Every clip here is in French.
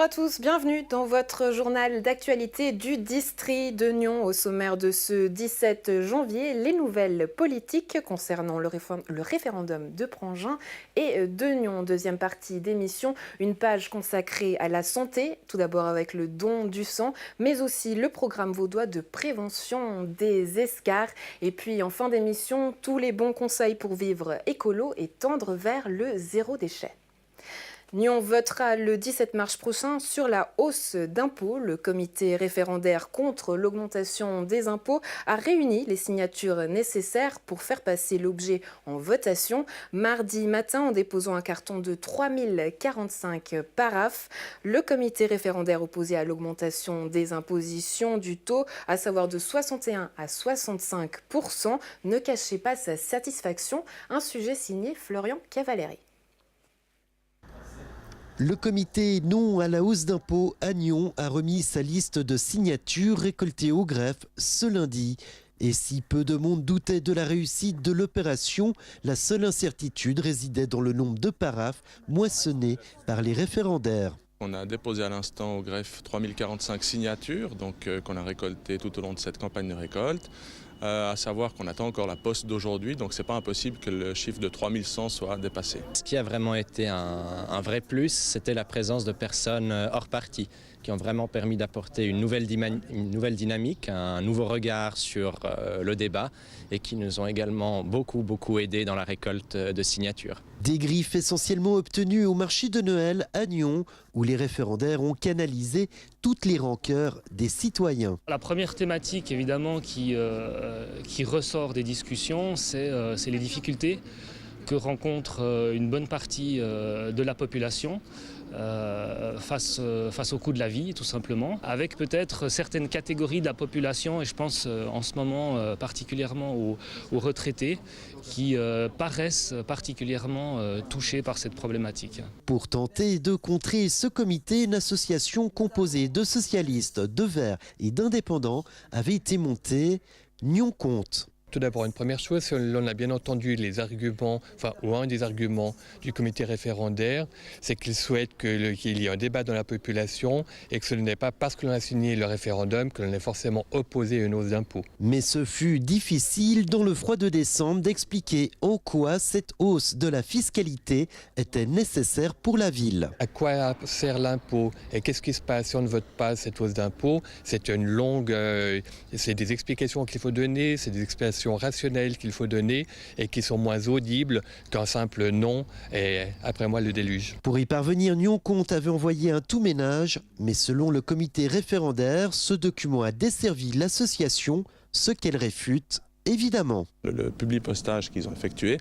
Bonjour à tous, bienvenue dans votre journal d'actualité du district de Nyon. Au sommaire de ce 17 janvier, les nouvelles politiques concernant le référendum de Prangin et de Nyon. Deuxième partie d'émission, une page consacrée à la santé, tout d'abord avec le don du sang, mais aussi le programme vaudois de prévention des escarres. Et puis en fin d'émission, tous les bons conseils pour vivre écolo et tendre vers le zéro déchet. Nyon votera le 17 mars prochain sur la hausse d'impôts. Le comité référendaire contre l'augmentation des impôts a réuni les signatures nécessaires pour faire passer l'objet en votation. Mardi matin, en déposant un carton de 3045 paraphes, le comité référendaire opposé à l'augmentation des impositions du taux, à savoir de 61 à 65%, ne cachait pas sa satisfaction. Un sujet signé Florian Cavalieri. Le comité non à la hausse d'impôts à Nyon a remis sa liste de signatures récoltées au greffe ce lundi. Et si peu de monde doutait de la réussite de l'opération, la seule incertitude résidait dans le nombre de paraphes moissonnés par les référendaires. On a déposé à l'instant au greffe 3045 signatures qu'on a récoltées tout au long de cette campagne de récolte. À savoir qu'on attend encore la poste d'aujourd'hui, donc c'est pas impossible que le chiffre de 3100 soit dépassé. Ce qui a vraiment été un vrai plus, c'était la présence de personnes hors parti, qui ont vraiment permis d'apporter une nouvelle dynamique, un nouveau regard sur le débat et qui nous ont également beaucoup aidé dans la récolte de signatures. Des griffes essentiellement obtenues au marché de Noël à Nyon, où les référendaires ont canalisé toutes les rancœurs des citoyens. La première thématique évidemment qui ressort des discussions, c'est les difficultés que rencontre une bonne partie de la population face au coût de la vie, tout simplement, avec peut-être certaines catégories de la population, et je pense en ce moment particulièrement aux retraités, qui paraissent particulièrement touchés par cette problématique. Pour tenter de contrer ce comité, une association composée de socialistes, de verts et d'indépendants avait été montée. Nyon compte. Tout d'abord, une première chose, on a bien entendu les arguments, ou un des arguments du comité référendaire, c'est qu'il souhaite qu'il y ait un débat dans la population et que ce n'est pas parce que l'on a signé le référendum que l'on est forcément opposé à une hausse d'impôts. Mais ce fut difficile dans le froid de décembre d'expliquer en quoi cette hausse de la fiscalité était nécessaire pour la ville. À quoi sert l'impôt et qu'est-ce qui se passe si on ne vote pas cette hausse d'impôt? C'est une longue, c'est des explications qu'il faut donner, c'est des explications rationnelles qu'il faut donner et qui sont moins audibles qu'un simple non et après moi le déluge. Pour y parvenir, Nyon Compte avait envoyé un tout-ménage, mais selon le comité référendaire, ce document a desservi l'association, ce qu'elle réfute évidemment. Le public postage qu'ils ont effectué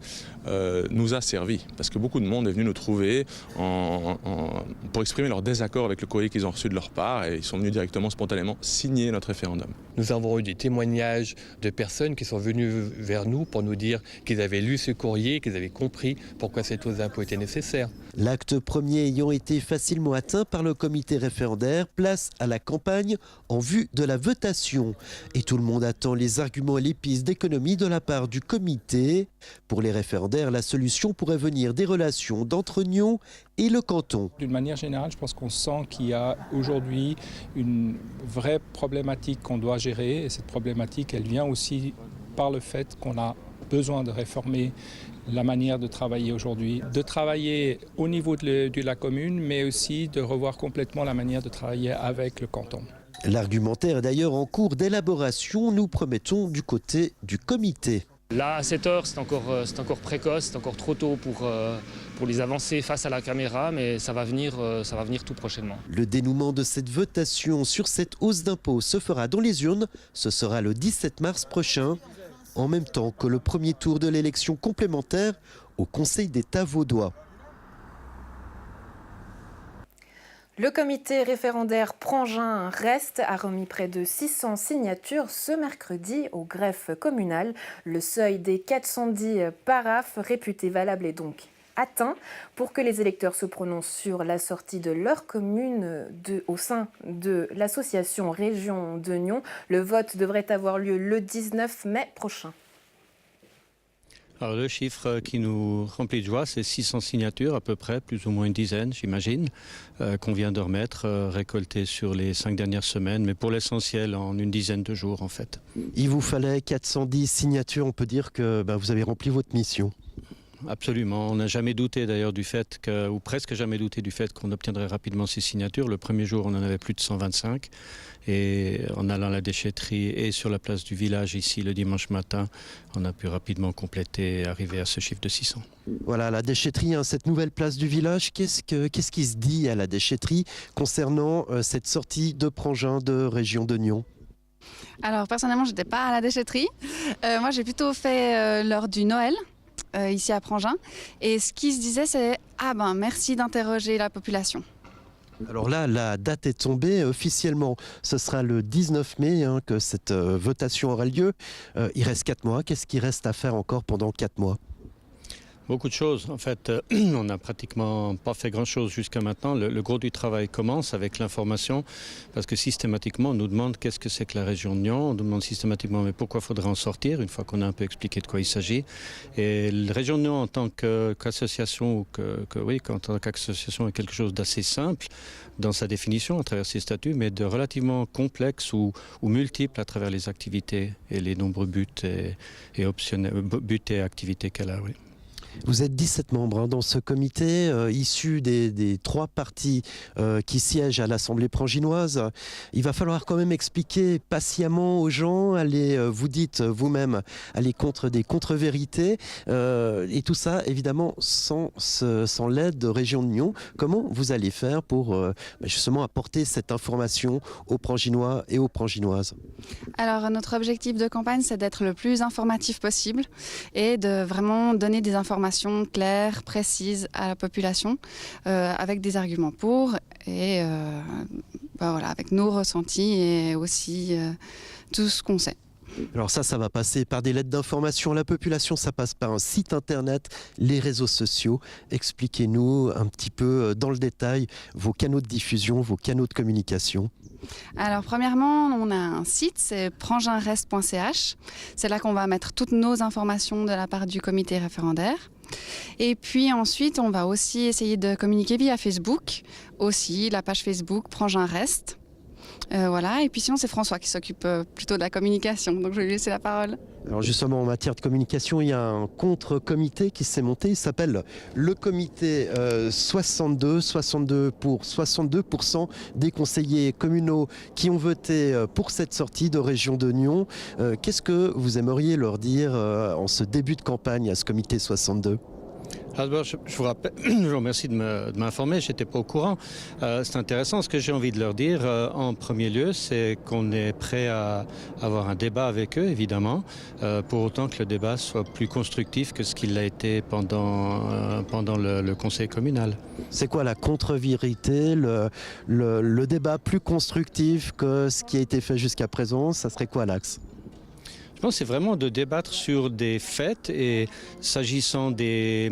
nous a servi parce que beaucoup de monde est venu nous trouver pour exprimer leur désaccord avec le courrier qu'ils ont reçu de leur part et ils sont venus directement, spontanément signer notre référendum. Nous avons eu des témoignages de personnes qui sont venues vers nous pour nous dire qu'ils avaient lu ce courrier, qu'ils avaient compris pourquoi cette hausse d'impôt était nécessaire. L'acte premier ayant été facilement atteint par le comité référendaire, place à la campagne en vue de la votation. Et tout le monde attend les arguments et les pistes d'économie de la part du comité. Pour les référendaires, la solution pourrait venir des relations d'entre Nyon et le canton. D'une manière générale, je pense qu'on sent qu'il y a aujourd'hui une vraie problématique qu'on doit gérer. Et cette problématique, elle vient aussi par le fait qu'on a besoin de réformer la manière de travailler aujourd'hui, de travailler au niveau de la commune, mais aussi de revoir complètement la manière de travailler avec le canton. L'argumentaire est d'ailleurs en cours d'élaboration, nous promettons du côté du comité. Là, à cette heure, c'est encore précoce, c'est encore trop tôt pour les avancer face à la caméra, mais ça va venir tout prochainement. Le dénouement de cette votation sur cette hausse d'impôt se fera dans les urnes. Ce sera le 17 mars prochain, en même temps que le premier tour de l'élection complémentaire au Conseil d'État vaudois. Le comité référendaire Prangin reste a remis près de 600 signatures ce mercredi au greffe communal. Le seuil des 410 paraphes réputés valables est donc atteint pour que les électeurs se prononcent sur la sortie de leur commune au sein de l'association Région de Nyon. Le vote devrait avoir lieu le 19 mai prochain. Alors le chiffre qui nous remplit de joie, c'est 600 signatures à peu près, plus ou moins une dizaine j'imagine, qu'on vient de remettre, récoltées sur les 5 dernières semaines, mais pour l'essentiel en une dizaine de jours en fait. Il vous fallait 410 signatures, on peut dire que vous avez rempli votre mission. Absolument, on n'a jamais douté d'ailleurs du fait ou presque jamais douté du fait qu'on obtiendrait rapidement ces signatures. Le premier jour, on en avait plus de 125 et en allant à la déchetterie et sur la place du village ici le dimanche matin, on a pu rapidement compléter et arriver à ce chiffre de 600. Voilà, la déchetterie, cette nouvelle place du village, qu'est-ce qui se dit à la déchetterie concernant cette sortie de Prangin de Région de Nyon ? Alors personnellement, je n'étais pas à la déchetterie. Moi, j'ai plutôt fait lors du Noël. Ici à Prangin. Et ce qui se disait, c'est « Ah ben, merci d'interroger la population ». Alors là, la date est tombée officiellement. Ce sera le 19 mai que cette votation aura lieu. Il reste 4 mois. Qu'est-ce qui reste à faire encore pendant 4 mois ? Beaucoup de choses. En fait, on n'a pratiquement pas fait grand-chose jusqu'à maintenant. Le gros du travail commence avec l'information, parce que systématiquement, on nous demande qu'est-ce que c'est que la région de Nyon. On nous demande systématiquement, mais pourquoi faudrait en sortir, une fois qu'on a un peu expliqué de quoi il s'agit. Et la région de Nyon, en tant qu'association, en tant qu'association, est quelque chose d'assez simple dans sa définition, à travers ses statuts, mais de relativement complexe ou multiple à travers les activités et les nombreux buts et activités qu'elle a. Oui. Vous êtes 17 membres dans ce comité, issus des 3 partis qui siègent à l'Assemblée pranginoise. Il va falloir quand même expliquer patiemment aux gens, vous dites vous-même, aller contre des contre-vérités, et tout ça évidemment sans l'aide de Région de Nyon. Comment vous allez faire pour justement apporter cette information aux Pranginois et aux Pranginoises ? Alors notre objectif de campagne, c'est d'être le plus informatif possible et de vraiment donner des informations claires, précises à la population, avec des arguments pour et avec nos ressentis et aussi tout ce qu'on sait. Alors ça va passer par des lettres d'information à la population, ça passe par un site internet, les réseaux sociaux. Expliquez-nous un petit peu dans le détail vos canaux de diffusion, vos canaux de communication. Alors premièrement, on a un site, c'est pranginrest.ch. C'est là qu'on va mettre toutes nos informations de la part du comité référendaire. Et puis ensuite, on va aussi essayer de communiquer via Facebook, aussi la page Facebook Pranginrest. Voilà, et puis sinon c'est François qui s'occupe plutôt de la communication, donc je vais lui laisser la parole. Alors justement en matière de communication, il y a un contre-comité qui s'est monté, il s'appelle le comité 62 pour 62% des conseillers communaux qui ont voté pour cette sortie de Région de Nyon. Qu'est-ce que vous aimeriez leur dire en ce début de campagne à ce comité 62 ? Alors, je vous remercie de m'informer, je n'étais pas au courant. C'est intéressant. Ce que j'ai envie de leur dire, en premier lieu, c'est qu'on est prêt à avoir un débat avec eux, évidemment, pour autant que le débat soit plus constructif que ce qu'il a été pendant le conseil communal. C'est quoi la contre-vérité, le débat plus constructif que ce qui a été fait jusqu'à présent? Ça serait quoi l'axe ? Je pense que c'est vraiment de débattre sur des faits et s'agissant des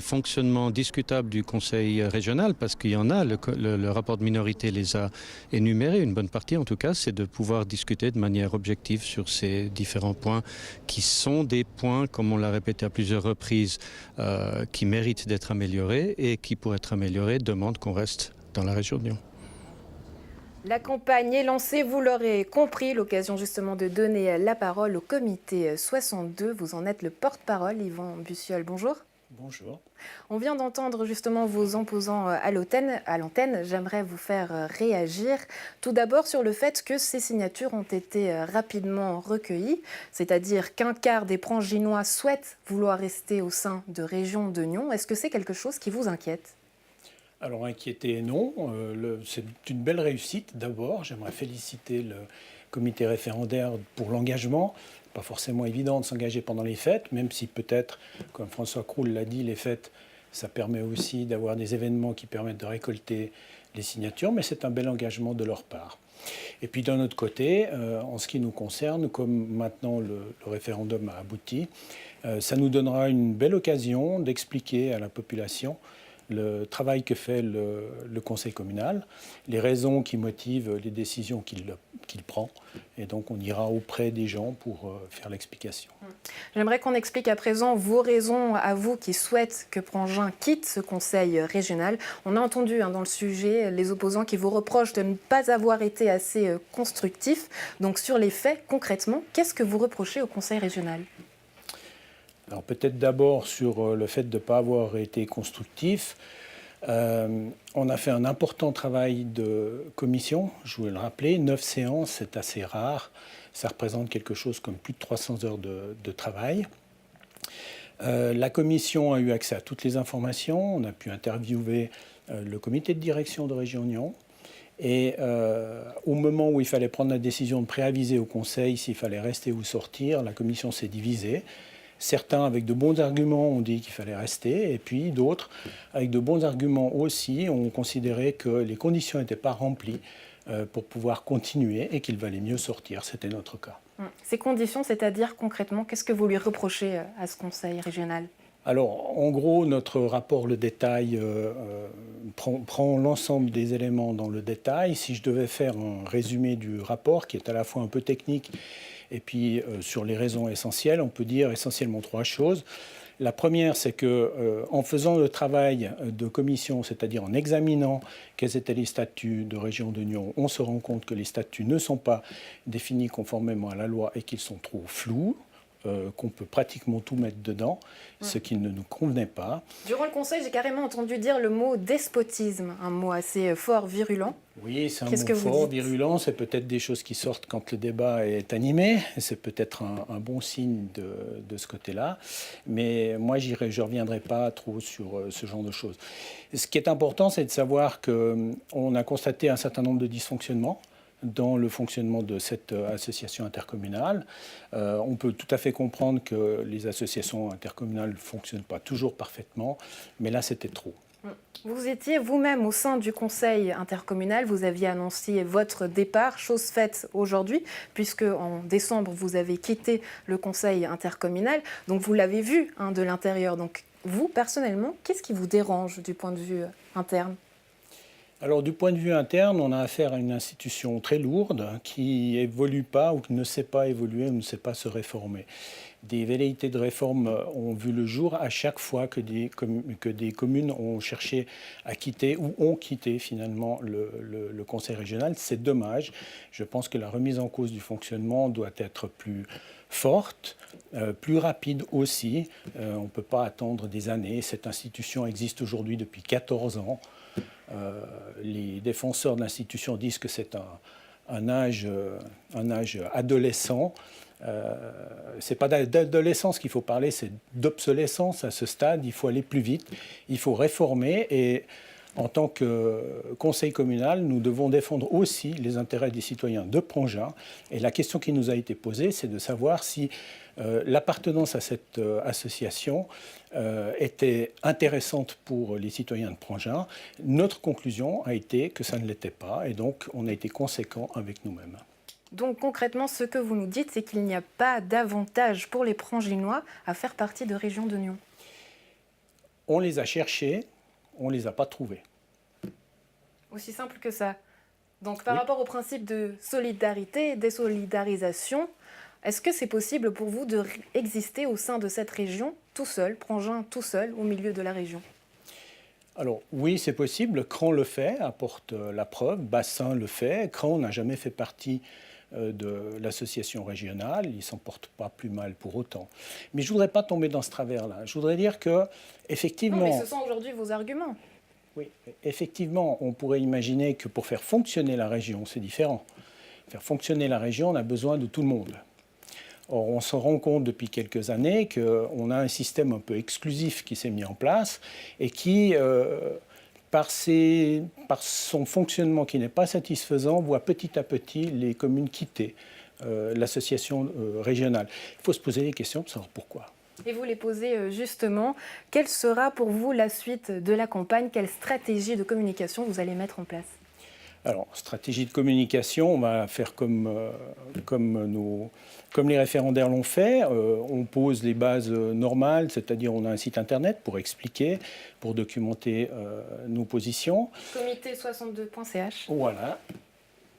fonctionnements discutables du Conseil régional, parce qu'il y en a, le rapport de minorité les a énumérés, une bonne partie en tout cas, c'est de pouvoir discuter de manière objective sur ces différents points qui sont des points, comme on l'a répété à plusieurs reprises, qui méritent d'être améliorés et qui, pour être améliorés, demandent qu'on reste dans la région de Nyon. La campagne est lancée, vous l'aurez compris, l'occasion justement de donner la parole au comité 62. Vous en êtes le porte-parole, Yvan Bussiol. Bonjour. Bonjour. On vient d'entendre justement vos opposants à l'antenne. J'aimerais vous faire réagir tout d'abord sur le fait que ces signatures ont été rapidement recueillies, c'est-à-dire qu'un quart des Pranginois souhaitent vouloir rester au sein de Région de Nyon. Est-ce que c'est quelque chose qui vous inquiète ? Alors inquiété, non. C'est une belle réussite. D'abord, j'aimerais féliciter le comité référendaire pour l'engagement. Pas forcément évident de s'engager pendant les fêtes, même si peut-être, comme François Krull l'a dit, les fêtes, ça permet aussi d'avoir des événements qui permettent de récolter les signatures, mais c'est un bel engagement de leur part. Et puis d'un autre côté, en ce qui nous concerne, comme maintenant le référendum a abouti, ça nous donnera une belle occasion d'expliquer à la population le travail que fait le conseil communal, les raisons qui motivent les décisions qu'il prend. Et donc on ira auprès des gens pour faire l'explication. J'aimerais qu'on explique à présent vos raisons à vous qui souhaitent que Prangin quitte ce conseil régional. On a entendu dans le sujet les opposants qui vous reprochent de ne pas avoir été assez constructifs. Donc sur les faits, concrètement, qu'est-ce que vous reprochez au conseil régional ? Alors peut-être d'abord sur le fait de ne pas avoir été constructif. On a fait un important travail de commission, je voulais le rappeler, 9 séances, c'est assez rare. Ça représente quelque chose comme plus de 300 heures de travail. La commission a eu accès à toutes les informations. On a pu interviewer le comité de direction de Région Nyon. Et au moment où il fallait prendre la décision de préaviser au Conseil s'il fallait rester ou sortir, la commission s'est divisée. Certains, avec de bons arguments, ont dit qu'il fallait rester, et puis d'autres, avec de bons arguments aussi, ont considéré que les conditions n'étaient pas remplies pour pouvoir continuer et qu'il valait mieux sortir. C'était notre cas. Ces conditions, c'est-à-dire concrètement, qu'est-ce que vous lui reprochez à ce conseil régional ? Alors, en gros, notre rapport le détail prend l'ensemble des éléments dans le détail. Si je devais faire un résumé du rapport, qui est à la fois un peu technique, et puis sur les raisons essentielles, on peut dire essentiellement 3 choses. La première, c'est qu'en faisant le travail de commission, c'est-à-dire en examinant quels étaient les statuts de Région de Nyon, on se rend compte que les statuts ne sont pas définis conformément à la loi et qu'ils sont trop flous, qu'on peut pratiquement tout mettre dedans, ce qui ne nous convenait pas. Durant le conseil, j'ai carrément entendu dire le mot despotisme, un mot assez fort, virulent. Oui, c'est un mot fort, virulent. C'est peut-être des choses qui sortent quand le débat est animé. C'est peut-être un bon signe de ce côté-là. Mais moi, je ne reviendrai pas trop sur ce genre de choses. Ce qui est important, c'est de savoir qu'on a constaté un certain nombre de dysfonctionnements dans le fonctionnement de cette association intercommunale. On peut tout à fait comprendre que les associations intercommunales ne fonctionnent pas toujours parfaitement, mais là, c'était trop. Vous étiez vous-même au sein du conseil intercommunal, vous aviez annoncé votre départ, chose faite aujourd'hui, puisque en décembre, vous avez quitté le conseil intercommunal, donc vous l'avez vu de l'intérieur. Donc vous, personnellement, qu'est-ce qui vous dérange du point de vue interne ? Alors du point de vue interne, on a affaire à une institution très lourde qui évolue pas ou qui ne sait pas évoluer ou ne sait pas se réformer. Des velléités de réforme ont vu le jour à chaque fois que des communes ont cherché à quitter ou ont quitté finalement le conseil régional. C'est dommage. Je pense que la remise en cause du fonctionnement doit être plus forte, plus rapide aussi. On ne peut pas attendre des années. Cette institution existe aujourd'hui depuis 14 ans. Les défenseurs de l'institution disent que c'est un âge adolescent. Ce n'est pas d'adolescence qu'il faut parler, c'est d'obsolescence à ce stade. Il faut aller plus vite, il faut réformer. Et en tant que conseil communal, nous devons défendre aussi les intérêts des citoyens de Prangin. Et la question qui nous a été posée, c'est de savoir si l'appartenance à cette association était intéressante pour les citoyens de Prangin. Notre conclusion a été que ça ne l'était pas, et donc on a été conséquent avec nous-mêmes. Donc concrètement, ce que vous nous dites, c'est qu'il n'y a pas d'avantage pour les Pranginois à faire partie de Région de Nyon. On les a cherchés, on ne les a pas trouvés. Aussi simple que ça. Donc par rapport au principe de solidarité, désolidarisation, est-ce que c'est possible pour vous d'exister au sein de cette région, tout seul, Prangin tout seul, au milieu de la région ? Alors oui, c'est possible. Cran le fait, apporte la preuve. Bassin le fait. Cran n'a jamais fait partie de l'association régionale. Il ne s'en porte pas plus mal pour autant. Mais je ne voudrais pas tomber dans ce travers-là. Je voudrais dire que, effectivement... Non, mais ce sont aujourd'hui vos arguments. Oui, effectivement, on pourrait imaginer que pour faire fonctionner la région, c'est différent. Faire fonctionner la région, on a besoin de tout le monde. Or, on se rend compte depuis quelques années qu'on a un système un peu exclusif qui s'est mis en place et qui, par son fonctionnement qui n'est pas satisfaisant, voit petit à petit les communes quitter l'association régionale. Il faut se poser des questions pour savoir pourquoi. Et vous les posez justement. Quelle sera pour vous la suite de la campagne ? Quelle stratégie de communication vous allez mettre en place ? Alors, stratégie de communication, on va faire comme les référendaires l'ont fait. On pose les bases normales, c'est-à-dire on a un site internet pour expliquer, pour documenter nos positions. Comité62.ch. Voilà.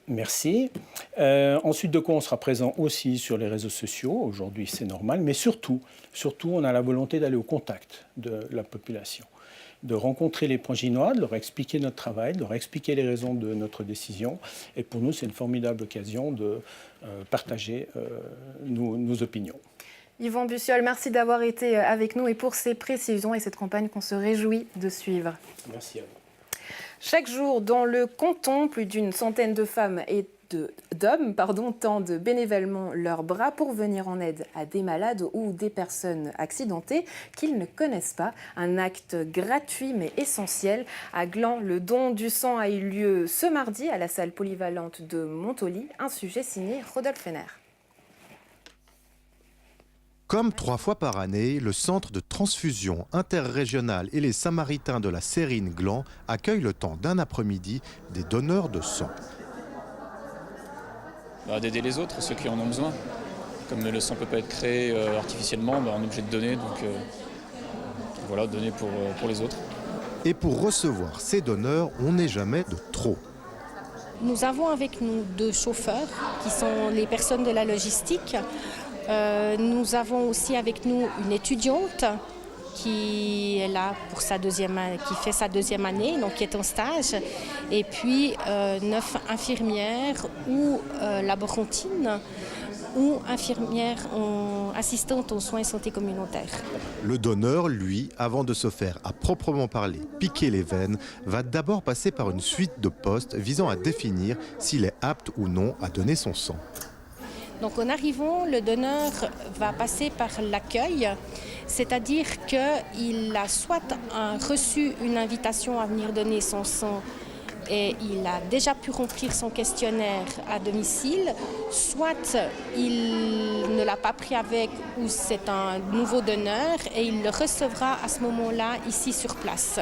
Merci. Ensuite de quoi on sera présent aussi sur les réseaux sociaux. Aujourd'hui, c'est normal. Mais surtout, on a la volonté d'aller au contact de la population, de rencontrer les Pranginois, de leur expliquer notre travail, de leur expliquer les raisons de notre décision. Et pour nous, c'est une formidable occasion de partager nos opinions. Yvan Bussiol, merci d'avoir été avec nous et pour ces précisions et cette campagne qu'on se réjouit de suivre. Merci à vous. Chaque jour, dans le canton, plus d'une centaine de femmes et d'hommes tendent bénévolement leurs bras pour venir en aide à des malades ou des personnes accidentées qu'ils ne connaissent pas. Un acte gratuit mais essentiel. À Gland, le don du sang a eu lieu ce mardi à la salle polyvalente de Montauly. Un sujet signé Rodolphe Henner. Comme 3 fois par année, le centre de transfusion interrégional et les Samaritains de la Sérine Gland accueillent le temps d'un après-midi des donneurs de sang. D'aider les autres, ceux qui en ont besoin. Comme le sang ne peut pas être créé artificiellement, on est obligé de donner, donc voilà, donner pour les autres. Et pour recevoir ces donneurs, on n'est jamais de trop. Nous avons avec nous 2 chauffeurs qui sont les personnes de la logistique. Nous avons aussi avec nous une étudiante qui est là pour qui fait sa 2e année, donc qui est en stage, et puis 9 infirmières ou laborantines ou infirmières assistantes aux soins et santé communautaire. Le donneur, lui, avant de se faire à proprement parler piquer les veines, va d'abord passer par une suite de postes visant à définir s'il est apte ou non à donner son sang. Donc en arrivant, le donneur va passer par l'accueil, c'est-à-dire qu'il a soit reçu une invitation à venir donner son sang et il a déjà pu remplir son questionnaire à domicile, soit il ne l'a pas pris avec ou c'est un nouveau donneur et il le recevra à ce moment-là ici sur place.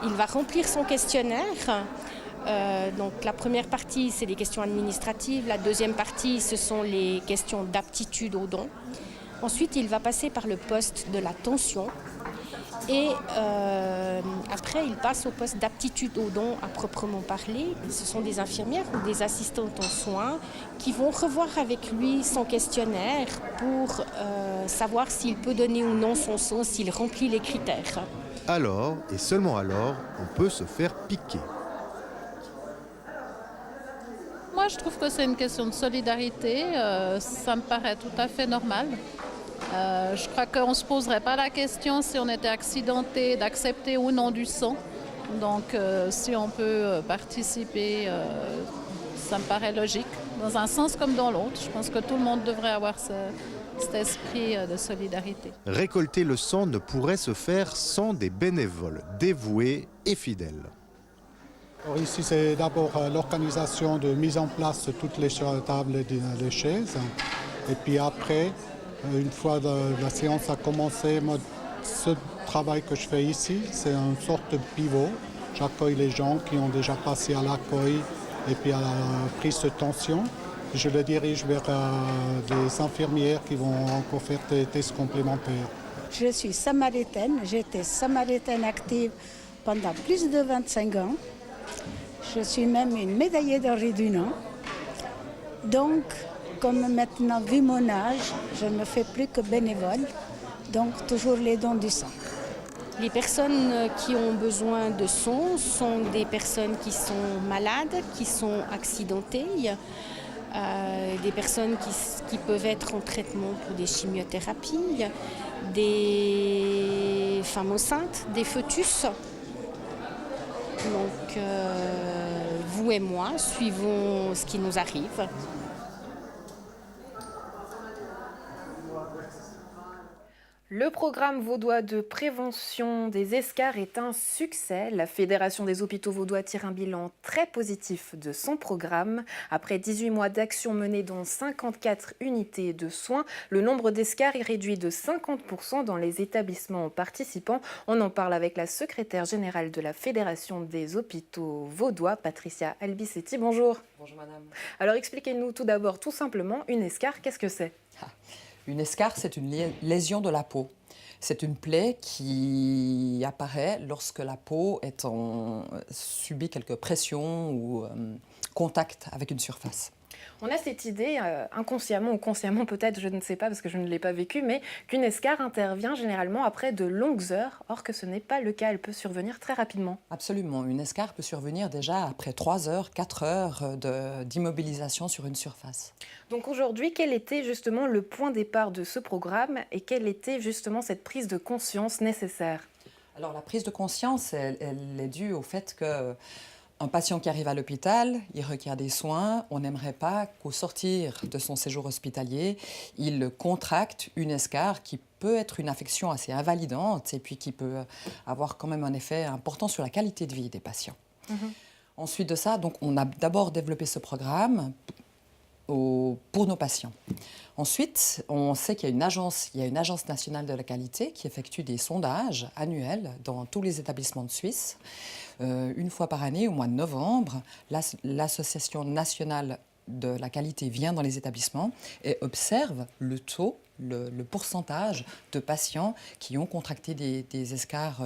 Il va remplir son questionnaire. Donc la première partie, c'est les questions administratives. La deuxième partie, ce sont les questions d'aptitude au don. Ensuite, il va passer par le poste de la tension. Et après, il passe au poste d'aptitude au don à proprement parler. Ce sont des infirmières ou des assistantes en soins qui vont revoir avec lui son questionnaire pour savoir s'il peut donner ou non son sang, s'il remplit les critères. Alors, et seulement alors, on peut se faire piquer. Moi, je trouve que c'est une question de solidarité. Ça me paraît tout à fait normal. Je crois qu'on ne se poserait pas la question si on était accidenté d'accepter ou non du sang. Donc, si on peut participer, ça me paraît logique. Dans un sens comme dans l'autre. Je pense que tout le monde devrait avoir cet esprit de solidarité. Récolter le sang ne pourrait se faire sans des bénévoles dévoués et fidèles. Alors ici, c'est d'abord l'organisation de mise en place de toutes les tables et les chaises. Et puis après, une fois la séance a commencé, ce travail que je fais ici, c'est une sorte de pivot. J'accueille les gens qui ont déjà passé à l'accueil et puis à la prise de tension. Je les dirige vers des infirmières qui vont encore faire des tests complémentaires. Je suis samaritaine, j'étais samaritaine active pendant plus de 25 ans. Je suis même une médaillée d'Henri Dunant. Donc, comme maintenant, vu mon âge, je ne fais plus que bénévole. Donc, toujours les dons du sang. Les personnes qui ont besoin de sang sont des personnes qui sont malades, qui sont accidentées. Des personnes qui peuvent être en traitement pour des chimiothérapies, des femmes enceintes, des fœtus. Donc, vous et moi, suivons ce qui nous arrive. Le programme vaudois de prévention des escarres est un succès. La Fédération des hôpitaux vaudois tire un bilan très positif de son programme. Après 18 mois d'action menée dans 54 unités de soins, le nombre d'escarres est réduit de 50% dans les établissements participants. On en parle avec la secrétaire générale de la Fédération des hôpitaux vaudois, Patricia Albisetti. Bonjour. Bonjour madame. Alors expliquez-nous tout d'abord, tout simplement, une escarre, qu'est-ce que c'est ? Une escarre, c'est une lésion de la peau. C'est une plaie qui apparaît lorsque la peau subit quelques pressions ou contact avec une surface. On a cette idée, inconsciemment ou consciemment peut-être, je ne sais pas parce que je ne l'ai pas vécu, mais qu'une escarre intervient généralement après de longues heures, or que ce n'est pas le cas, elle peut survenir très rapidement. Absolument, une escarre peut survenir déjà après 3 heures, 4 heures d'immobilisation sur une surface. Donc aujourd'hui, quel était justement le point départ de ce programme et quelle était justement cette prise de conscience nécessaire ? Alors la prise de conscience, elle est due au fait que un patient qui arrive à l'hôpital, il requiert des soins. On n'aimerait pas qu'au sortir de son séjour hospitalier, il contracte une escarre qui peut être une affection assez invalidante et puis qui peut avoir quand même un effet important sur la qualité de vie des patients. Ensuite de ça, donc, on a d'abord développé ce programme pour nos patients. Ensuite, on sait qu'il y a une agence nationale de la qualité qui effectue des sondages annuels dans tous les établissements de Suisse. Une fois par année, au mois de novembre, l'Association nationale de la qualité vient dans les établissements et observe le taux, le pourcentage de patients qui ont contracté des escarres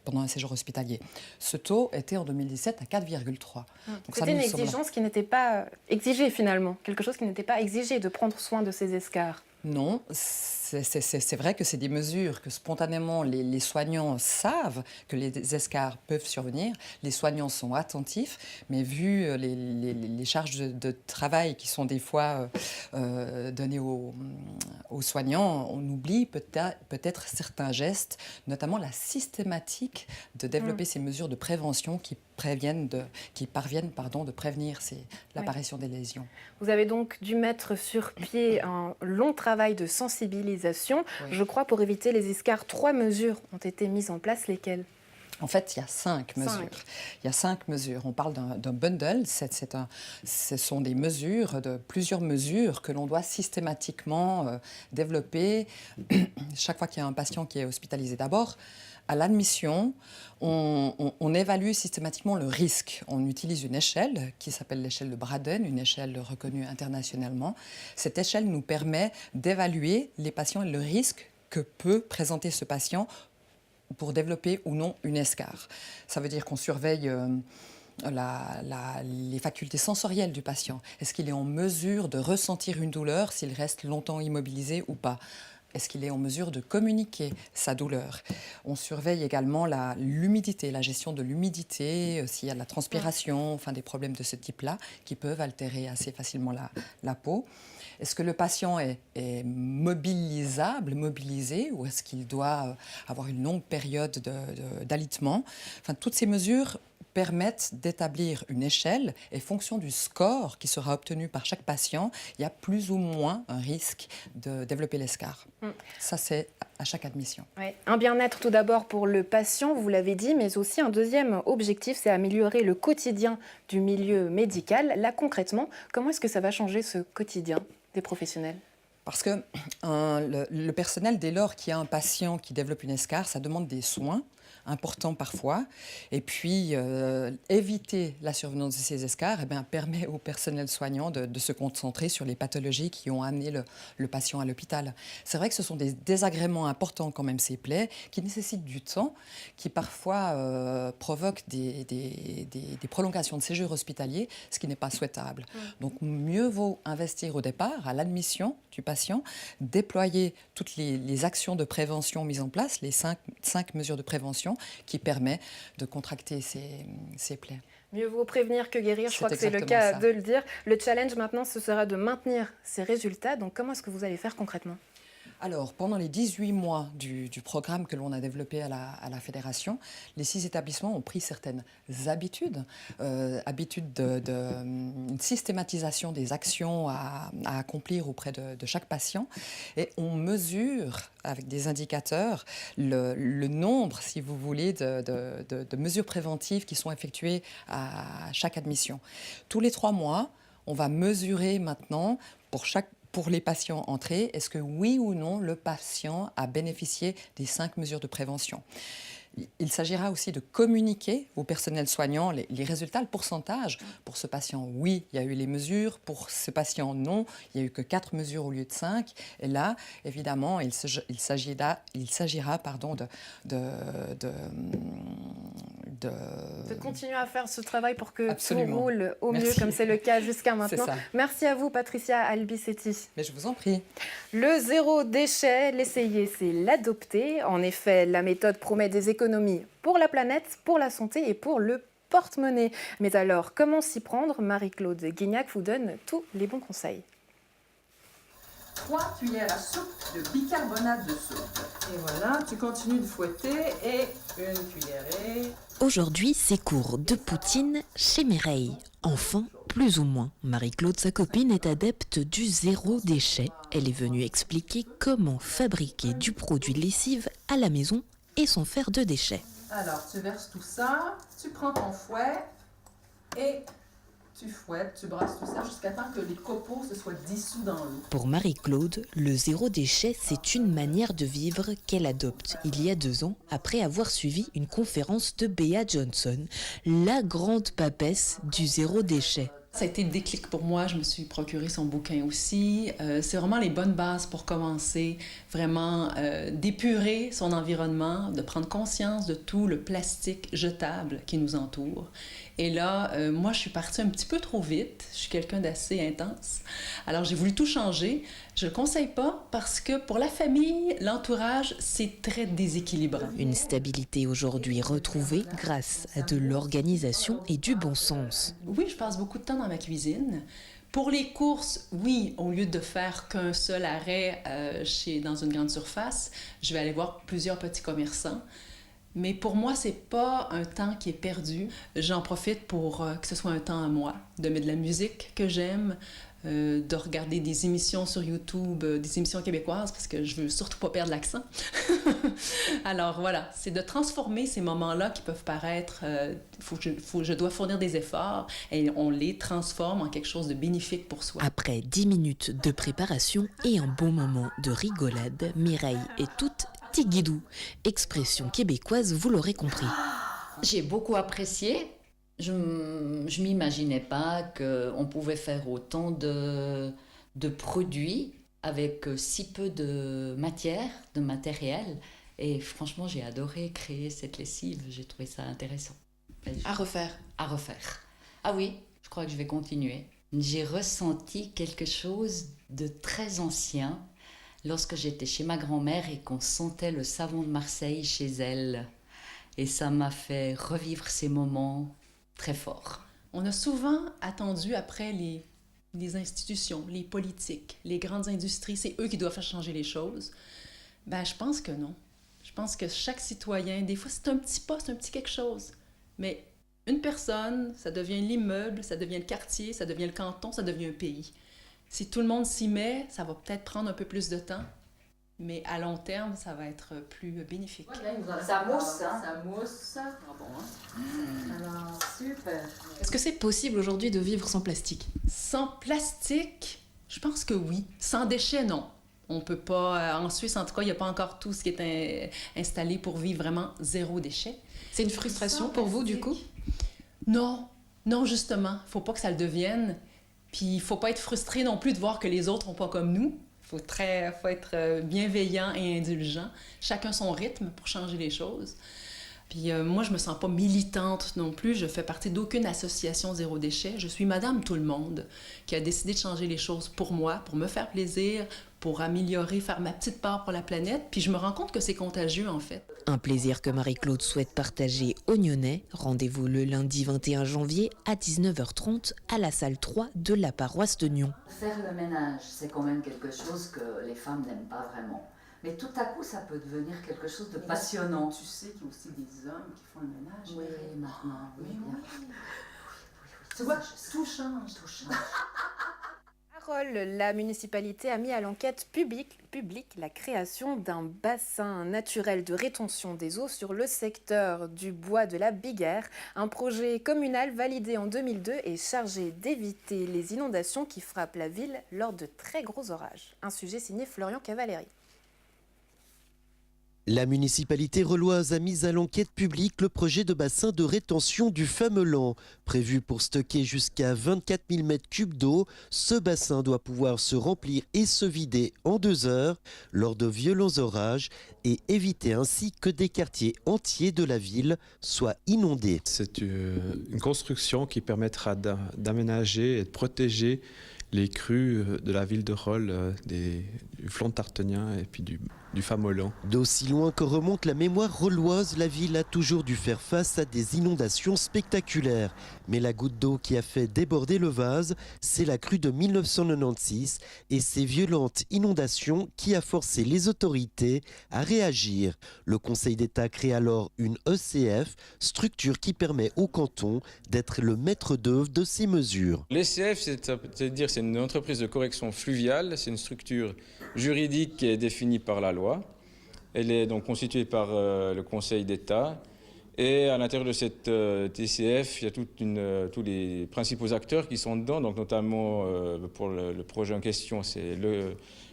pendant un séjour hospitalier. Ce taux était en 2017 à 4,3. C'était une exigence qui n'était pas exigée finalement, quelque chose qui n'était pas exigé de prendre soin de ces escarres. Non, c'est vrai que c'est des mesures que spontanément les soignants savent que les escarres peuvent survenir. Les soignants sont attentifs, mais vu les charges de travail qui sont des fois données aux soignants, on oublie peut-être certains gestes, notamment la systématique de développer ces mesures de prévention qui parviennent de prévenir l'apparition des lésions. Vous avez donc dû mettre sur pied un long travail de sensibilisation. Oui. Je crois pour éviter les escarres, 3 mesures ont été mises en place. Lesquelles ? En fait, il y a 5 mesures. Il y a 5 mesures. On parle d'un bundle. Ce sont des mesures, plusieurs mesures que l'on doit systématiquement développer chaque fois qu'il y a un patient qui est hospitalisé. D'abord, à l'admission, on évalue systématiquement le risque. On utilise une échelle qui s'appelle l'échelle de Braden, une échelle reconnue internationalement. Cette échelle nous permet d'évaluer les patients et le risque que peut présenter ce patient pour développer ou non une escarre. Ça veut dire qu'on surveille les facultés sensorielles du patient. Est-ce qu'il est en mesure de ressentir une douleur s'il reste longtemps immobilisé ou pas ? Est-ce qu'il est en mesure de communiquer sa douleur ? On surveille également l'humidité, la gestion de l'humidité, s'il y a de la transpiration, enfin des problèmes de ce type-là qui peuvent altérer assez facilement la peau. Est-ce que le patient est mobilisé, ou est-ce qu'il doit avoir une longue période d'alitement ? Enfin, toutes ces mesures permettent d'établir une échelle et fonction du score qui sera obtenu par chaque patient, il y a plus ou moins un risque de développer l'escarre. Ça, c'est à chaque admission. Ouais. Un bien-être tout d'abord pour le patient, vous l'avez dit, mais aussi un deuxième objectif, c'est améliorer le quotidien du milieu médical. Là, concrètement, comment est-ce que ça va changer ce quotidien des professionnels ? Parce que le personnel, dès lors qu'il y a un patient qui développe une escarre, ça demande des soins importants parfois. Et puis, éviter la survenance de ces escarres permet au personnel soignant de se concentrer sur les pathologies qui ont amené le patient à l'hôpital. C'est vrai que ce sont des désagréments importants quand même, ces plaies, qui nécessitent du temps, qui parfois provoquent des prolongations de séjour hospitalier, ce qui n'est pas souhaitable. Donc, mieux vaut investir au départ, à l'admission du patient, déployer toutes les actions de prévention mises en place, les 5 mesures de prévention, qui permet de contracter ces plaies. Mieux vaut prévenir que guérir, je crois que c'est le cas de le dire. Le challenge maintenant, ce sera de maintenir ces résultats. Donc comment est-ce que vous allez faire concrètement ? Alors, pendant les 18 mois du programme que l'on a développé à la Fédération, les 6 établissements ont pris certaines habitudes, une systématisation des actions à accomplir auprès de chaque patient. Et on mesure, avec des indicateurs, le nombre, si vous voulez, de mesures préventives qui sont effectuées à chaque admission. Tous les 3 mois, on va mesurer maintenant, pour les patients entrés, est-ce que oui ou non le patient a bénéficié des 5 mesures de prévention. Il s'agira aussi de communiquer au personnel soignant les résultats, le pourcentage. Pour ce patient, oui, il y a eu les mesures. Pour ce patient, non, il n'y a eu que 4 mesures au lieu de 5. Et là, évidemment, il s'agira de continuer à faire ce travail pour que Absolument. tout roule au mieux, comme c'est le cas jusqu'à maintenant. Ça. Merci à vous, Patricia Albisetti. Mais je vous en prie. Le zéro déchet, l'essayer, c'est l'adopter. En effet, la méthode promet des économies pour la planète, pour la santé et pour le porte-monnaie. Mais alors, comment s'y prendre? Marie-Claude Guignac vous donne tous les bons conseils. 3 cuillères à soupe de bicarbonate de soude. Et voilà, tu continues de fouetter et une cuillerée. Aujourd'hui, c'est cours de poutine chez Mireille. Enfant, plus ou moins. Marie-Claude, sa copine, est adepte du zéro déchet. Elle est venue expliquer comment fabriquer du produit de lessive à la maison et sans faire de déchets. Alors, tu verses tout ça, tu prends ton fouet et tu fouettes, tu brasses tout ça jusqu'à temps que les copeaux se soient dissous dans l'eau. Pour Marie-Claude, le zéro déchet, c'est une manière de vivre qu'elle adopte il y a 2 ans après avoir suivi une conférence de Bea Johnson, la grande papesse du zéro déchet. Ça a été le déclic pour moi, je me suis procuré son bouquin aussi. C'est vraiment les bonnes bases pour commencer, vraiment d'épurer son environnement, de prendre conscience de tout le plastique jetable qui nous entoure. Et là, moi, je suis partie un petit peu trop vite. Je suis quelqu'un d'assez intense. Alors, j'ai voulu tout changer. Je ne le conseille pas parce que pour la famille, l'entourage, c'est très déséquilibrant. Une stabilité aujourd'hui retrouvée grâce à de l'organisation et du bon sens. Oui, je passe beaucoup de temps dans ma cuisine. Pour les courses, oui, au lieu de faire qu'un seul arrêt dans une grande surface, je vais aller voir plusieurs petits commerçants. Mais pour moi, c'est pas un temps qui est perdu. J'en profite pour que ce soit un temps à moi, de mettre de la musique que j'aime, de regarder des émissions sur YouTube, des émissions québécoises, parce que je veux surtout pas perdre l'accent. Alors voilà, c'est de transformer ces moments-là qui peuvent paraître, je dois fournir des efforts, et on les transforme en quelque chose de bénéfique pour soi. Après 10 minutes de préparation et un bon moment de rigolade, Mireille est toute tigidou. Expression québécoise, vous l'aurez compris. J'ai beaucoup apprécié. Je m'imaginais pas qu'on pouvait faire autant de produits avec si peu de matière, de matériel. Et franchement, j'ai adoré créer cette lessive. J'ai trouvé ça intéressant. À refaire. À refaire. Ah oui, je crois que je vais continuer. J'ai ressenti quelque chose de très ancien lorsque j'étais chez ma grand-mère et qu'on sentait le savon de Marseille chez elle. Et ça m'a fait revivre ces moments très forts. On a souvent attendu après les institutions, les politiques, les grandes industries, c'est eux qui doivent faire changer les choses. Ben, je pense que non. Je pense que chaque citoyen, des fois, c'est un petit pas, c'est un petit quelque chose. Mais une personne, ça devient l'immeuble, ça devient le quartier, ça devient le canton, ça devient un pays. Si tout le monde s'y met, ça va peut-être prendre un peu plus de temps, mais à long terme, ça va être plus bénéfique. Ça mousse, hein? Ça mousse. Ah bon, hein? Alors, super. Est-ce que c'est possible aujourd'hui de vivre sans plastique? Sans plastique, je pense que oui. Sans déchets, non. On peut pas... en Suisse, en tout cas, il n'y a pas encore tout ce qui est installé pour vivre vraiment zéro déchet. C'est une frustration pour vous, du coup? Non. Non, justement. Faut pas que ça le devienne. Puis il faut pas être frustré non plus de voir que les autres n'ont pas comme nous. Faut être bienveillant et indulgent. Chacun son rythme pour changer les choses. Puis moi, je me sens pas militante non plus. Je fais partie d'aucune association zéro déchet. Je suis Madame Tout-le-Monde qui a décidé de changer les choses pour moi, pour me faire plaisir, pour améliorer, faire ma petite part pour la planète. Puis je me rends compte que c'est contagieux, en fait. Un plaisir que Marie-Claude souhaite partager aux Nyonnais. Rendez-vous le lundi 21 janvier à 19h30 à la salle 3 de la paroisse de Nyon. Faire le ménage, c'est quand même quelque chose que les femmes n'aiment pas vraiment. Mais tout à coup, ça peut devenir quelque chose de passionnant. Tu sais qu'il y a aussi des hommes qui font le ménage. Oui, maintenant, oui. Tu vois, tout change. Tout change. La municipalité a mis à l'enquête publique la création d'un bassin naturel de rétention des eaux sur le secteur du bois de la Biguère. Un projet communal validé en 2002 est chargé d'éviter les inondations qui frappent la ville lors de très gros orages. Un sujet signé Florian Cavalieri. La municipalité reloise a mis à l'enquête publique le projet de bassin de rétention du Famelan. Prévu pour stocker jusqu'à 24 000 m3 d'eau, ce bassin doit pouvoir se remplir et se vider en 2 heures lors de violents orages et éviter ainsi que des quartiers entiers de la ville soient inondés. C'est une construction qui permettra d'aménager et de protéger les crues de la ville de Rolle, du flanc tartonien et puis du Famelan. D'aussi loin que remonte la mémoire rolloise, la ville a toujours dû faire face à des inondations spectaculaires. Mais la goutte d'eau qui a fait déborder le vase, c'est la crue de 1996 et ces violentes inondations qui a forcé les autorités à réagir. Le Conseil d'État crée alors une ECF, structure qui permet au canton d'être le maître d'œuvre de ces mesures. L'ECF, c'est-à-dire c'est une entreprise de correction fluviale, c'est une structure juridique qui est définie par la loi. Elle est donc constituée par le Conseil d'État et à l'intérieur de cette TCF, il y a tous les principaux acteurs qui sont dedans, donc notamment pour le projet en question, c'est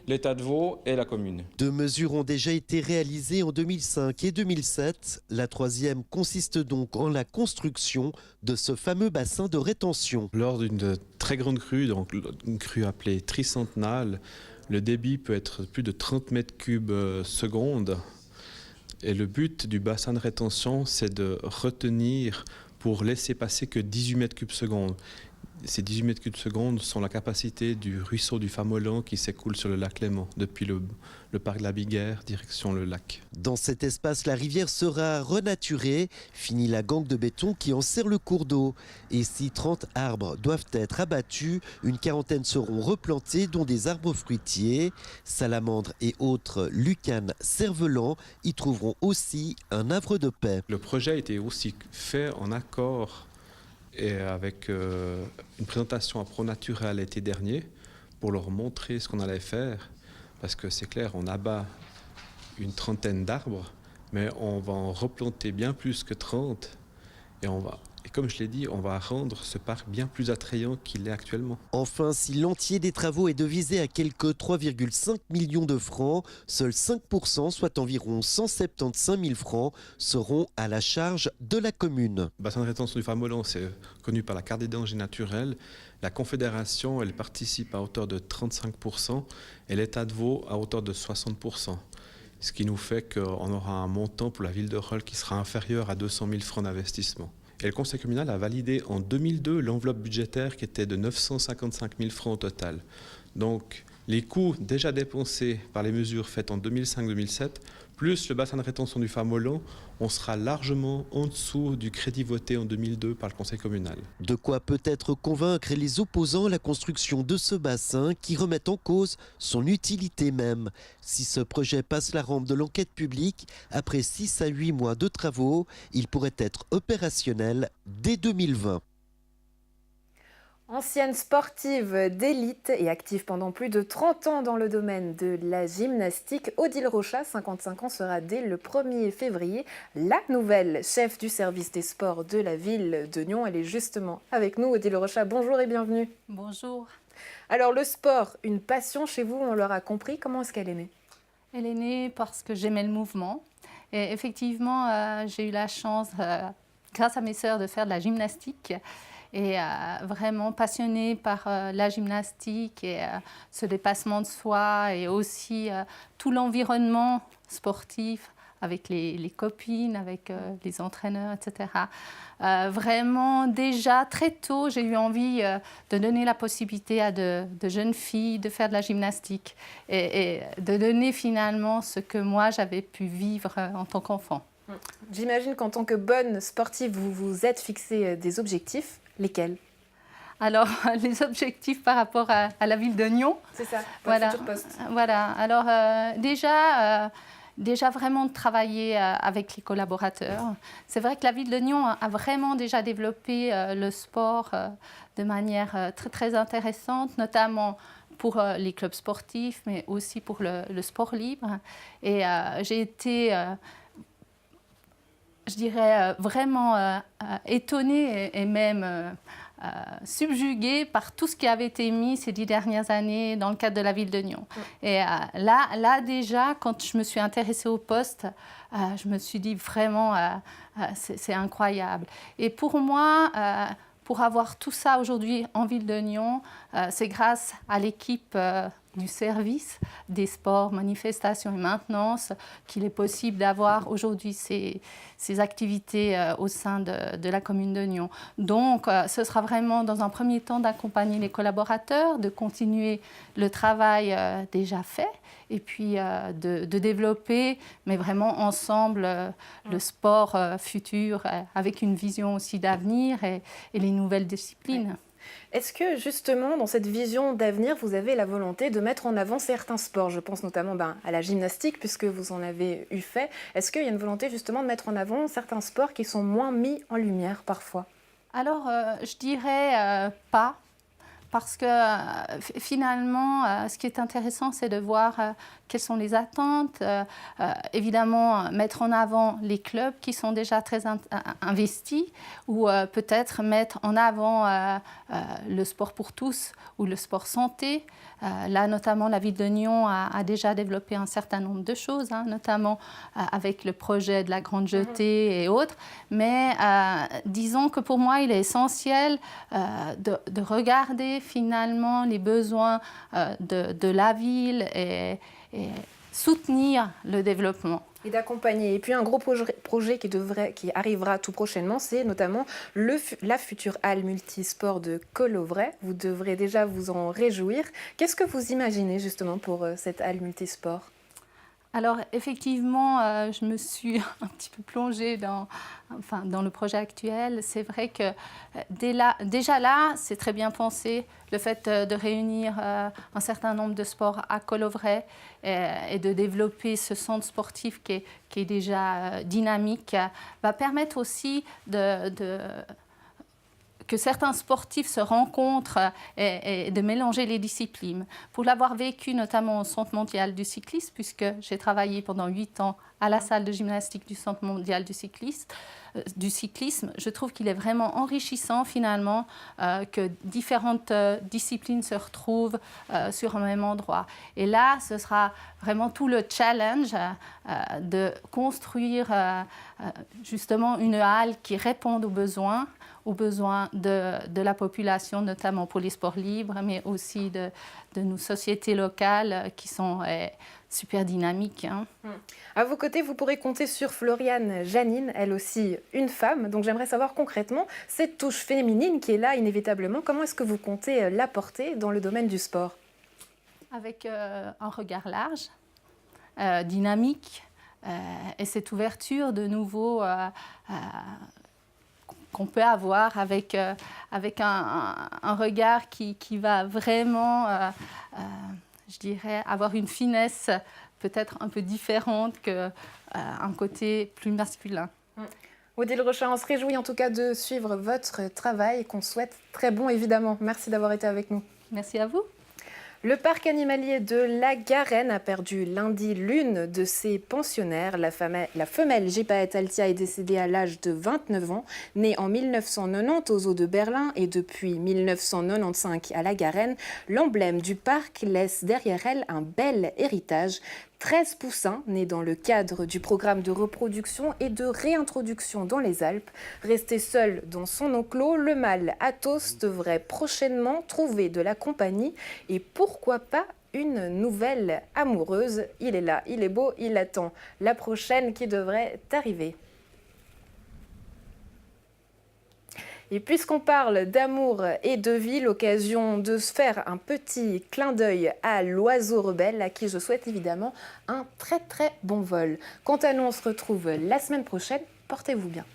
l'État de Vaud et la commune. 2 mesures ont déjà été réalisées en 2005 et 2007. La 3e consiste donc en la construction de ce fameux bassin de rétention. Lors d'une très grande crue, donc une crue appelée tricentenale, le débit peut être plus de 30 m3 seconde. Et le but du bassin de rétention, c'est de retenir pour laisser passer que 18 m3 seconde. Ces 18 m3 secondes sont la capacité du ruisseau du Famelan qui s'écoule sur le lac Léman, depuis le parc de la Biguère, direction le lac. Dans cet espace, la rivière sera renaturée, fini la gangue de béton qui enserre le cours d'eau. Et si 30 arbres doivent être abattus, une quarantaine seront replantés, dont des arbres fruitiers. Salamandres et autres lucanes cervelants y trouveront aussi un havre de paix. Le projet a été aussi fait en accord et avec une présentation à ProNatura l'été dernier pour leur montrer ce qu'on allait faire. Parce que c'est clair, on abat une trentaine d'arbres, mais on va en replanter bien plus que 30. Et comme je l'ai dit, on va rendre ce parc bien plus attrayant qu'il est actuellement. Enfin, si l'entier des travaux est devisé à quelques 3,5 millions de francs, seuls 5%, soit environ 175 000 francs, seront à la charge de la commune. Le bassin de rétention du Famelan, c'est connu par la carte des dangers naturels. La Confédération, elle participe à hauteur de 35% et l'État de Vaud à hauteur de 60%. Ce qui nous fait qu'on aura un montant pour la ville de Rolle qui sera inférieur à 200 000 francs d'investissement. Et le Conseil communal a validé en 2002 l'enveloppe budgétaire qui était de 955 000 francs au total. Donc les coûts déjà dépensés par les mesures faites en 2005-2007, plus le bassin de rétention du Famelan, on sera largement en dessous du crédit voté en 2002 par le Conseil communal. De quoi peut-être convaincre les opposants à la construction de ce bassin qui remettent en cause son utilité même. Si ce projet passe la rampe de l'enquête publique, après 6 à 8 mois de travaux, il pourrait être opérationnel dès 2020. Ancienne sportive d'élite et active pendant plus de 30 ans dans le domaine de la gymnastique, Odile Rochat, 55 ans, sera dès le 1er février la nouvelle chef du service des sports de la ville de Nyon. Elle est justement avec nous. Odile Rochat, bonjour et bienvenue. Bonjour. Alors le sport, une passion chez vous, on l'aura compris. Comment est-ce qu'elle est née? Elle est née parce que j'aimais le mouvement. Et effectivement, j'ai eu la chance, grâce à mes sœurs, de faire de la gymnastique. Et vraiment passionnée par la gymnastique et ce dépassement de soi et aussi tout l'environnement sportif avec les copines, avec les entraîneurs, etc. Vraiment, déjà, très tôt, j'ai eu envie de donner la possibilité à de jeunes filles de faire de la gymnastique et de donner finalement ce que moi, j'avais pu vivre en tant qu'enfant. J'imagine qu'en tant que bonne sportive, vous vous êtes fixé des objectifs. Lesquels ? Alors, les objectifs par rapport à la ville de Nyon. C'est ça, voilà. futur poste. Voilà. Alors, déjà vraiment de travailler avec les collaborateurs. C'est vrai que la ville de Nyon a vraiment déjà développé le sport de manière très, très intéressante, notamment pour les clubs sportifs, mais aussi pour le sport libre. Et j'ai été... je dirais vraiment étonnée et même subjuguée par tout ce qui avait été mis ces 10 dernières années dans le cadre de la ville de Nyon. Et là déjà, quand je me suis intéressée au poste, je me suis dit vraiment, c'est incroyable. Et pour moi, pour avoir tout ça aujourd'hui en ville de Nyon, c'est grâce à l'équipe du service des sports, manifestations et maintenance qu'il est possible d'avoir aujourd'hui ces activités au sein de la commune de Nyon. Donc, ce sera vraiment dans un premier temps d'accompagner les collaborateurs, de continuer le travail déjà fait et puis de développer, mais vraiment ensemble, le sport futur avec une vision aussi d'avenir et les nouvelles disciplines. Est-ce que justement, dans cette vision d'avenir, vous avez la volonté de mettre en avant certains sports ? Je pense notamment à la gymnastique, puisque vous en avez eu fait. Est-ce qu'il y a une volonté justement de mettre en avant certains sports qui sont moins mis en lumière parfois ? Alors, je dirais pas. Parce que finalement, ce qui est intéressant, c'est de voir quelles sont les attentes. Évidemment, mettre en avant les clubs qui sont déjà très investis ou peut-être mettre en avant le sport pour tous ou le sport santé. Là, notamment, la ville de Nyon a déjà développé un certain nombre de choses, notamment avec le projet de la Grande Jetée et autres. Mais disons que pour moi, il est essentiel de regarder finalement les besoins de la ville et soutenir le développement. Et d'accompagner. Et puis un gros projet qui arrivera tout prochainement, c'est notamment la future halle multisport de Colovray. Vous devrez déjà vous en réjouir. Qu'est-ce que vous imaginez justement pour cette halle multisport ? Alors effectivement, je me suis un petit peu plongée dans le projet actuel. C'est vrai que déjà là, c'est très bien pensé. Le fait de réunir un certain nombre de sports à Colovray et de développer ce centre sportif qui est déjà dynamique va permettre aussi que certains sportifs se rencontrent et de mélanger les disciplines. Pour l'avoir vécu notamment au Centre mondial du cyclisme, puisque j'ai travaillé pendant 8 ans à la salle de gymnastique du Centre mondial du cyclisme, je trouve qu'il est vraiment enrichissant finalement que différentes disciplines se retrouvent sur un même endroit. Et là, ce sera vraiment tout le challenge de construire justement une halle qui réponde aux besoins de la population, notamment pour les sports libres, mais aussi de nos sociétés locales qui sont super dynamiques. À vos côtés, vous pourrez compter sur Floriane Janine, elle aussi une femme. Donc j'aimerais savoir concrètement, cette touche féminine qui est là inévitablement, comment est-ce que vous comptez l'apporter dans le domaine du sport ? Avec un regard large, dynamique, et cette ouverture de nouveau qu'on peut avoir avec un regard qui va vraiment, je dirais, avoir une finesse peut-être un peu différente qu'un côté plus masculin. Odile Rochat, on se réjouit en tout cas de suivre votre travail qu'on souhaite très bon évidemment. Merci d'avoir été avec nous. Merci à vous. Le parc animalier de la Garenne a perdu lundi l'une de ses pensionnaires. La femelle Gypaète Altia est décédée à l'âge de 29 ans. Née en 1990 aux Eaux de Berlin et depuis 1995 à la Garenne, l'emblème du parc laisse derrière elle un bel héritage. 13 poussins nés dans le cadre du programme de reproduction et de réintroduction dans les Alpes. Resté seul dans son enclos, le mâle Athos devrait prochainement trouver de la compagnie et pourquoi pas une nouvelle amoureuse. Il est là, il est beau, il attend la prochaine qui devrait arriver. Et puisqu'on parle d'amour et de vie, l'occasion de se faire un petit clin d'œil à l'oiseau rebelle, à qui je souhaite évidemment un très très bon vol. Quant à nous, on se retrouve la semaine prochaine. Portez-vous bien.